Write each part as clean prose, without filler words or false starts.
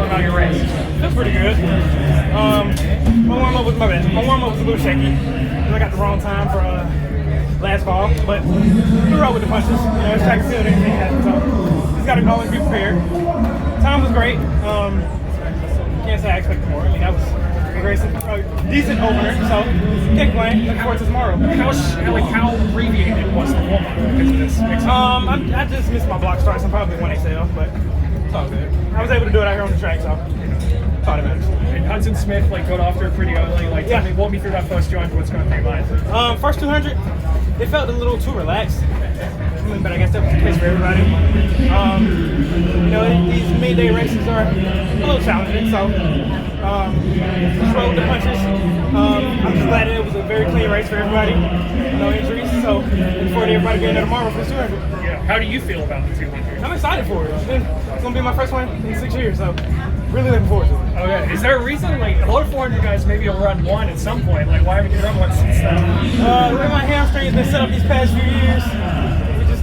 feeling about your race? Feels pretty good. My warm-up was a little shaky. I got the wrong time for last fall, but we roll with the punches. You know, it's track and field, anything happens. So just got to always be prepared. Time was great. Can't say I expected more. I mean, that was a great, decent opener. So can't complain. Looking forward to tomorrow. How abbreviated was the warm-up because of this? I just missed my block starts. I'm probably 1XL, but it's all good. I was able to do it out here on the track, so thought it matters. And Hudson Smith got off there pretty early. Tell me, walk me through that first joint. What's going through your mind? First 200, it felt a little too relaxed. But I guess that was the case for everybody. You know, these midday races are a little challenging, so just roll with the punches. I'm just glad that it was a very clean race for everybody. No injuries, so looking forward to everybody being there tomorrow for the 200. Yeah. How do you feel about the 200? I'm excited for it. It's going to be my first one in 6 years, so really looking forward to it. Okay. Is there a reason, a lot of 400 guys maybe will run one at some point? Why haven't you run one since then? The way my hamstring's been set up these past few years,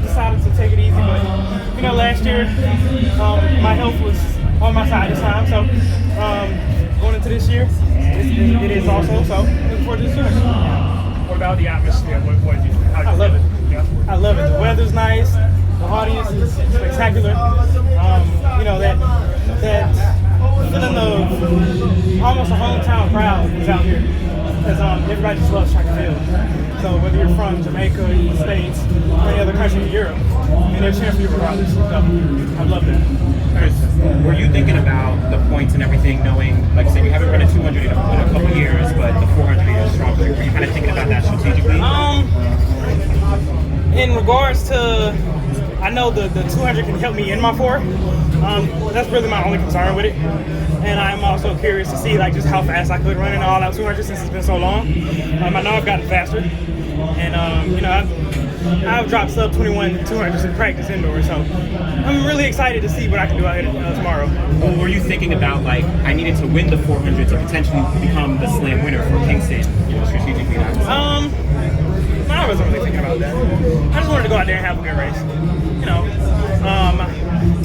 decided to take it easy, but you know, last year my health was on my side this time, so going into this year, it is also. So looking forward to this year. What about the atmosphere? I love it. Yeah. I love it. The weather's nice. The audience is spectacular. You know that feeling of almost a hometown crowd is out here because everybody just loves track and field. So whether you're from Jamaica, the States, or any other country in Europe, and they're cheering for you regardless. So I love that. Were you thinking about the points and everything, knowing, like I said, you haven't run a 200 in a couple years, but the 400 is strong. Were you kind of thinking about that strategically? In regards to, I know the 200 can help me in my 4. That's really my only concern with it. And I'm also curious to see just how fast I could run in all out 200 since it's been so long. I know I've gotten faster, and you know I've dropped sub 21 200s in practice indoors. So I'm really excited to see what I can do out here tomorrow. Well, were you thinking about I needed to win the 400 to potentially become the slam winner for Kingston? You know, strategically. I wasn't really thinking about that. I just wanted to go out there and have a good race. You know,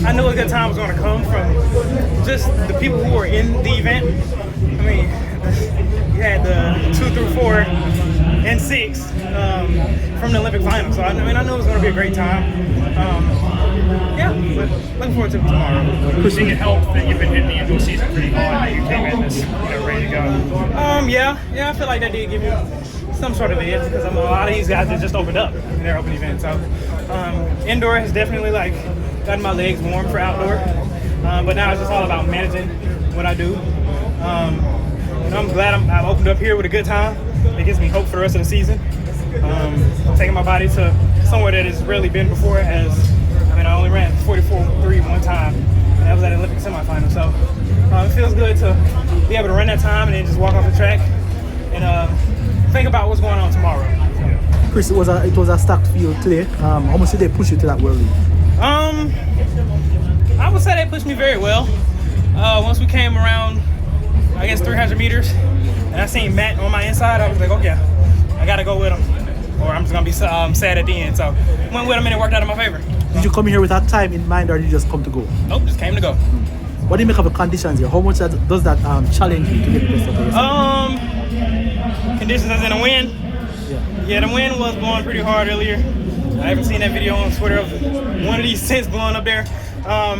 I knew a good time was going to come from just the people who were in the event. I mean, you had the 2 through 4 and 6 from the Olympic final. So I knew it was going to be a great time. Yeah, but looking forward to tomorrow. Pushing it helped that you've been hitting the indoor season pretty hard, that you came in this, ready to go. Yeah, I feel like that did give me some sort of edge because a lot of these guys that just opened up in their open event. So indoor has definitely gotten my legs warm for outdoor, but now it's just all about managing what I do. I'm glad I've opened up here with a good time. It gives me hope for the rest of the season. Taking my body to somewhere that it's rarely been before. I only ran 44.3 one time, and that was at the Olympic semifinal. So it feels good to be able to run that time and then just walk off the track and think about what's going on tomorrow. Chris, it was a stacked field today. How much did they push you to that world lead? I would say they pushed me very well. Once we came around, I guess 300 meters, and I seen Matt on my inside, I was like, okay, I gotta go with him, or I'm just gonna be sad at the end. So went with him and it worked out in my favor. Did you come here with that time in mind, or did you just come to go? Nope, just came to go. What do you make of the conditions here? How much does that challenge you to get the best of the race? Conditions as in a wind. Yeah, the wind was blowing pretty hard earlier. I haven't seen that video on Twitter of one of these tents blowing up there. All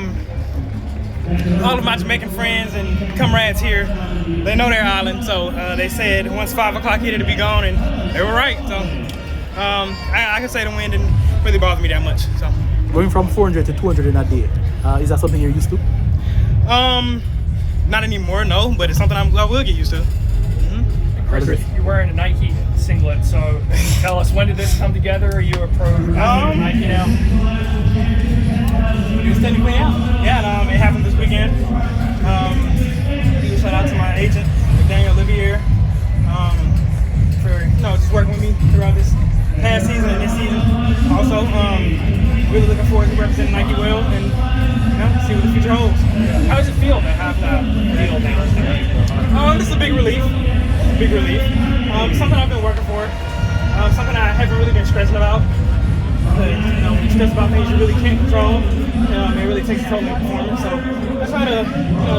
of my Jamaican friends and comrades here, they know their island, so they said once 5 o'clock hit it'd be gone, and they were right. So I can say the wind didn't really bother me that much. So going from 400 to 200 in a day, is that something you're used to? Not anymore, no, but it's something I will get used to. Chris, you're wearing a Nike singlet, so tell us, when did this come together? Are you a pro Nike now? It's technically out. Yeah, it happened this weekend. Shout out to my agent, Daniel Olivier, for just working with me throughout this past season and this season. Also, really looking forward to representing Nike well and see what the future holds. How does it feel to have that deal now? This is a big relief. Something I've been working for. Something I haven't really been stressing about. because when you stress about things you really can't control, it really takes a toll on your performance. So I try to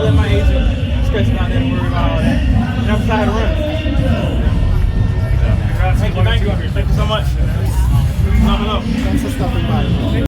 let my agent stress about that and worry about all that. And I'm trying to run. Thank you so much. Phenomenal. Thanks for stopping by.